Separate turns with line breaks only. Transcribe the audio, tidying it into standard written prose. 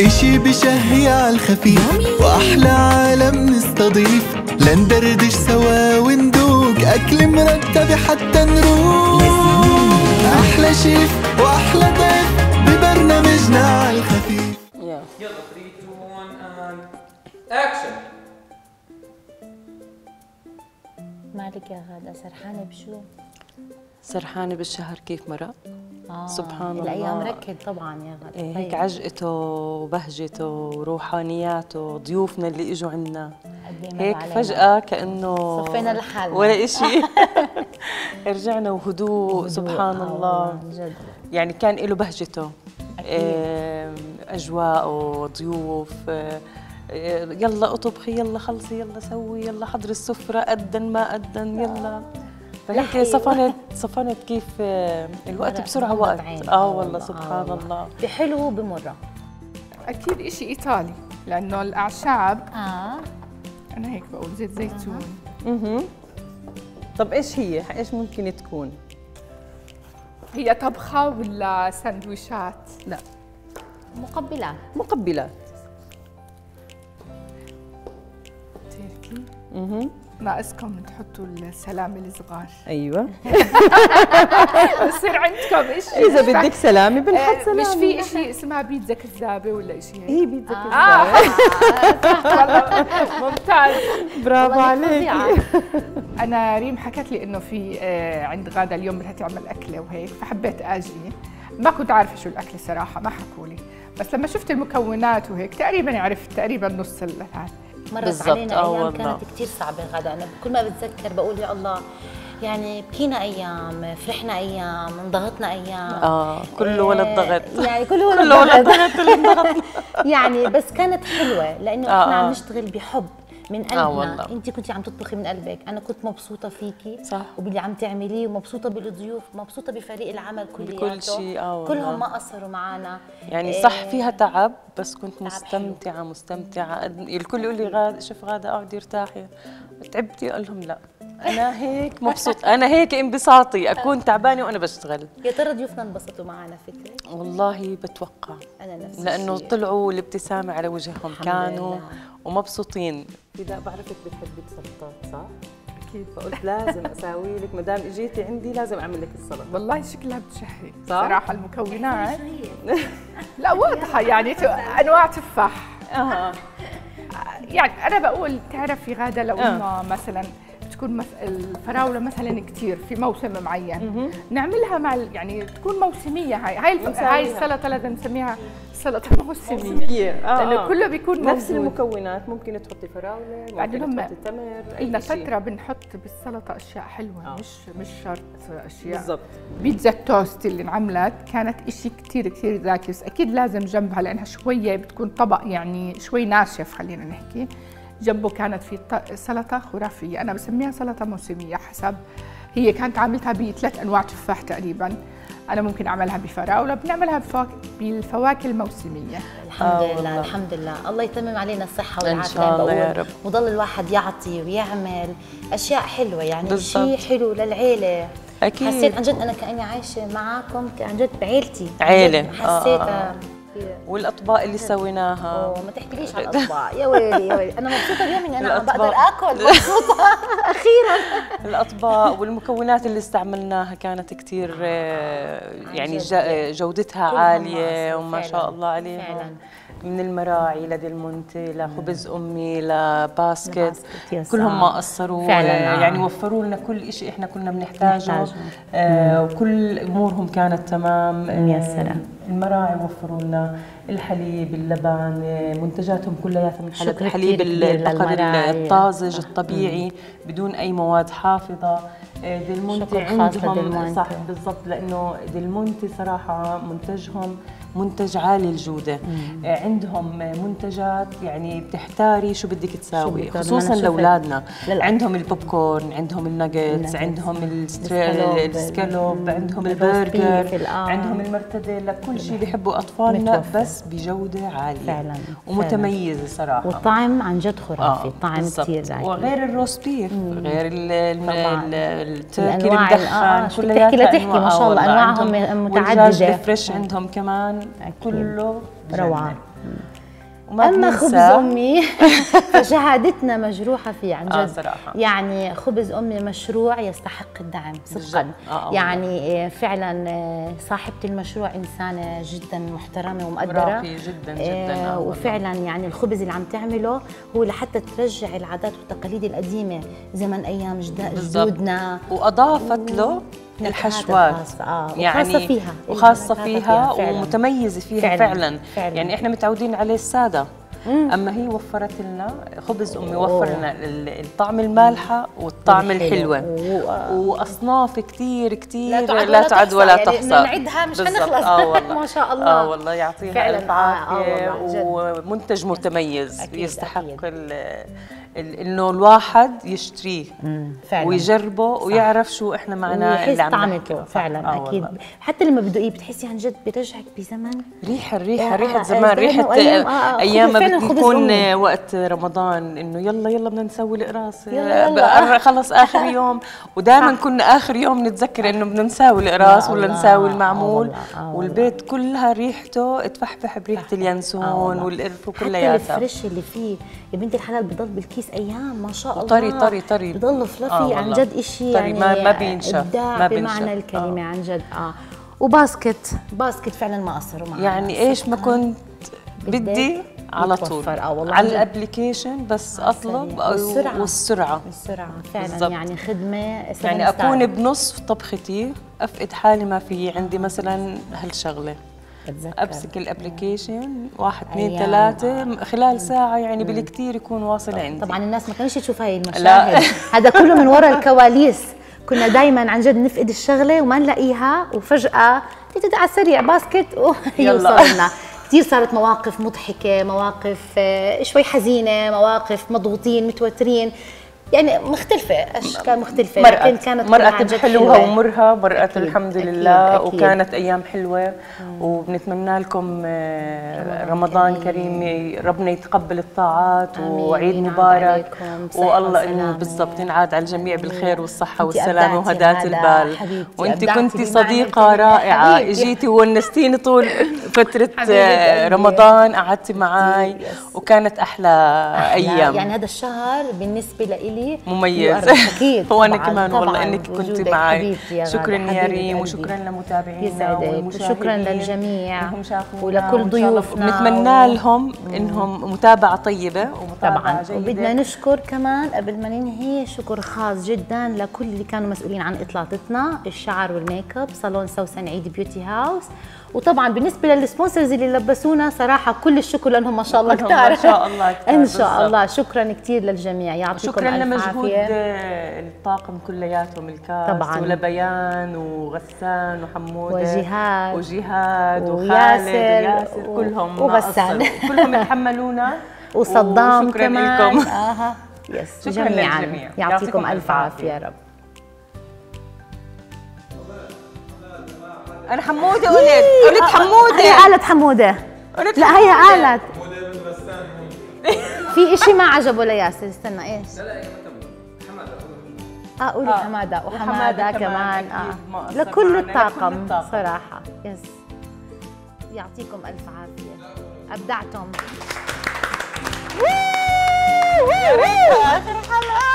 اشي بشهي عالخفيف واحلى عالم نستضيف، لندردش سوا وندوق اكل مرتب حتى نروق. احلى شيف واحلى ضيف ببرنامجنا عالخفيف.
يلا 3 2 1 and action.
مالك يا غادة سرحانة بشو؟
سرحانة بالشهر كيف مرق؟ سبحان الله.
الأيام ركض طبعا يا غادة.
إيه هيك عجقته وبهجته وروحانياته ضيوفنا اللي اجوا عنا هيك فجأة كأنه
صفينا لحالنا
ولا إشي. رجعنا وهدوء سبحان الله.
جد.
يعني كان له بهجته، أجواءه ضيوف، يلا اطبخي يلا خلصي يلا سوي يلا حضري السفرة أدن ما أدن يلا. فهيك صفنت كيف الوقت بسرعة وقت. والله سبحان الله.
بحلو وبمرة.
أكيد إشي إيطالي لأنه الأعشاب. أنا هيك بقول زيت زيتون.
طب إيش هي؟ إيش ممكن تكون؟
هي طبخة ولا سندويشات؟
لا
مقبلات.
مقبلات.
تركي. ناقصكم تحطوا السلامي الصغار.
ايوه.
بصير عندكم شيء
اذا بدك سلامي بنحط سلامي.
مش في شيء اسمها بيتزا كذابه ولا شيء هيك؟
هي بيتزا كذابه.
والله ممتاز.
برافو عليك.
انا ريم حكت لي انه في عند غادة اليوم بدها تعمل اكله وهيك، فحبيت اجي. ما كنت عارفه شو الاكله صراحه، ما حكوا لي، بس لما شفت المكونات وهيك تقريبا عرفت تقريبا نص الهاد.
مرت علينا ايام كانت كثير صعبه غادة. انا كل ما بتذكر بقول يا الله، يعني بكينا ايام، فرحنا ايام، انضغطنا ايام.
كله ولا الضغط.
يعني كله ولا الضغط. يعني بس كانت حلوه لانه احنا عم نشتغل بحب من قلبنا. انت كنتي عم تطبخي من قلبك، انا كنت مبسوطه فيكي
صح،
وباللي عم تعمليه، ومبسوطه بالضيوف، مبسوطه بفريق العمل كلياته
بكل شيء.
كلهم ما قصروا معنا.
يعني صح فيها تعب بس كنت مستمتعه. الكل يقول لي غادة شوف غادة اقعدي ارتاحي، تعبتي؟ اقول لهم لا انا هيك مبسوط، انا هيك انبساطي اكون تعبانه وانا بشتغل.
يا ترى ضيوفنا انبسطوا معنا فكرة؟
والله بتوقع،
انا نفس
لانه
الشيء.
طلعوا الابتسامه على وجههم كانوا ومبسوطين. اذا بعرفك بتحبي السلطات صح؟ اكيد، فقلت لازم اساوي لك، ما دام اجيتي عندي لازم اعمل لك السلطه.
والله شكلها بتشهي صراحه المكونات. لا واضحه يعني انواع تفاح. يعني انا بقول تعرفي غادة لو انه مثلا تكون الفراوله مثلا كثير في موسم معين نعملها مع يعني تكون موسميه. هاي السلطه لازم نسميها سلطه موسميه. لانه كله بيكون
نفس المكونات. ممكن تحطي فراوله، ممكن تحطي تمر،
لنا فتره بنحط بالسلطه اشياء حلوه. مش شرط اشياء.
بالضبط.
بيتزا التوست اللي انعملت كانت إشي كثير ذكي، بس اكيد لازم جنبها لانها شويه بتكون طبق يعني شوي ناشف خلينا نحكي. جنبه كانت في سلطه خرافيه، انا بسميها سلطه موسميه حسب هي كانت عاملتها ب3 انواع تفاح تقريبا. انا ممكن اعملها بفراوله، بنعملها بالفواكه الموسميه.
الحمد لله الحمد لله. الله يتمم علينا الصحه والعافيه
ان شاء الله يا رب،
وضل الواحد يعطي ويعمل اشياء حلوه. يعني شيء حلو للعيله.
اكيد
حسيت عن جد انا كاني عايشه معاكم عن جد بعيلتي.
عيله.
حسيت
والاطباق اللي سويناها.
ما تحكيليش على الاطباق. يا ويلي يا ويلي، انا مبسوطه اليوم اني انا عم بقدر اكل. مبسوطه اخيرا.
الاطباق والمكونات اللي استعملنا كانت كثير يعني جودتها عاليه وما شاء الله عليهم. من المراعي لديل مونتي لخبز امي لباسكت كلهم ما قصروا فعلا. يعني وفروا لنا كل شيء احنا كنا بنحتاجه. وكل امورهم كانت تمام ميسره. المراعي وفروا لنا الحليب، اللبن، منتجاتهم كلياتها من الحليب البقري الطازج الطبيعي بدون اي مواد حافظه. ديل مونتي عندهم صح بالضبط، لانه ديل مونتي صراحه منتجهم منتج عالي الجودة. عندهم منتجات يعني بتحتاري شو بدك تساوي، خصوصا لاولادنا. عندهم البوب كورن، عندهم الناجتس، عندهم السكالوب، عندهم البرجر، عندهم المرتديلا، كل شيء بيحبوا اطفالنا بس بجودة عالية فعلا ومتميزة صراحة.
والطعم عن جد خرافي. الطعم كثير زاكي.
وغير الروست بيف، غير التركي المدخن،
كلها تحكي ما شاء الله انواعهم متعددة.
والدجاج الفريش عندهم كمان كله
روعة. اما خبز امي فشهادتنا مجروحه فيه عن جد.
صراحة.
يعني خبز امي مشروع يستحق الدعم صدقا. يعني فعلا صاحبه المشروع انسانه جدا محترمه ومقدره.
راقي جدا جدا.
وفعلا يعني الخبز اللي عم تعمله هو لحتى ترجع العادات والتقاليد القديمه زمن ايام جدودنا،
واضافت له الحشوات يعني وخاصة فيها ومتميزة فيها فعلا. يعني احنا متعودين عليه السادة، اما هي وفرت لنا خبز امي، وفر لنا الطعم المالحه والطعم الحلوه واصناف كثير لا تعد ولا تحصى.
يعني نعدها مش حنخلص. ما شاء الله.
والله يعطيها الف عافيه. ومنتج متميز يستحق انه الواحد يشتريه ويجربه ويعرف شو احنا معناه اللي عم
طعمته فعلا. اكيد حتى لما بدقيه بتحسي عن جد برجعك بزمن.
ريحه زمان، ريحه ايام ما بتكون وقت رمضان، انه يلا بدنا نسوي القراص، خلص اخر يوم. ودائما كنا اخر يوم نتذكر انه بدنا نساوي القراص ولا نساوي المعمول، والبيت كلها ريحته تفحفح بريحه اليانسون والقرف وكلياتها.
حتى الفريش اللي فيه يا بنت الحلال بضل بالكيس ايام ما شاء الله.
طري
بضل فلافي عن جد شيء يعني
ما بينشف،
ابداع بمعنى الكلمه عن جد. وباسكت فعلا ما قصروا معنا.
يعني ايش ما كنت بدي على طول على الابلكيشن بس اطلب. والسرعه
فعلا بالزبط. يعني خدمه
يعني اكون بنص طبختي افقد حالي ما في عندي مثلا هالشغله. امسك الابلكيشن 1 2 3 خلال ساعه يعني بالكثير يكون واصل عندي.
طبعا الناس ما كانش تشوف هاي المشاهد. هذا كله من وراء الكواليس. كنا دائما عن جد نفقد الشغله وما نلاقيها، وفجاه تيجي على السريع باسكت ويوصل لنا. كثير صارت مواقف مضحكه، مواقف شوي حزينه، مواقف مضغوطين متوترين، يعني مختلفة، أشكال مختلفة.
مرقت حلوها ومرها، مرقت الحمد لله. أكيد. وكانت أيام حلوة. وبنتمنى لكم رمضان كريم، ربنا يتقبل الطاعات وعيد مبارك، والله بالضبط ينعاد على الجميع بالخير والصحة والسلامة وهداة البال. وأنت كنتي صديقة رائعة، جيتي وونستيني طول فترة رمضان، قعدتي معي وكانت أحلى أيام.
يعني هذا الشهر بالنسبة لي
مميز.
اكيد.
وانا كمان والله انك كنت معي. شكرا يا ريم، وشكرا لمتابعينا والمشاهدين.
وشكرا للجميع ولكل ضيوفنا.
ونتمنى لهم انهم متابعه طيبه ومتابعه
طبعا جيدة. وبدنا نشكر كمان قبل ما ننهي شكر خاص جدا لكل اللي كانوا مسؤولين عن اطلالتنا، الشعر والميك اب، صالون سوسن عيد بيوتي هاوس. وطبعا بالنسبه للسبونسرز اللي لبسونا صراحه كل الشكر لهم ما شاء الله كثير.
ما شاء الله كثير
ان شاء الله. شكرا كثير للجميع، يعطيكم
شكرا لمجهود الطاقم كلياتهم، الكاست ولبيان وغسان وحموده وجهاد وخالد وياسر كلهم
وغسان
كلهم يتحملونا
وصدام كمان.
لكم.
يس جميعا يعطيكم الف عافيه يا رب.
أنا حمودة قلت حمودة.
هي قالت حمودة. لا هي قالت في إشي ما عجبه لياسر. استنى إيش؟ لا حمادة. قولي حمادة وحمادة كمان. لكل الطاقم صراحة. يس يعطيكم ألف عافية، أبدعتم. آخر حلقة.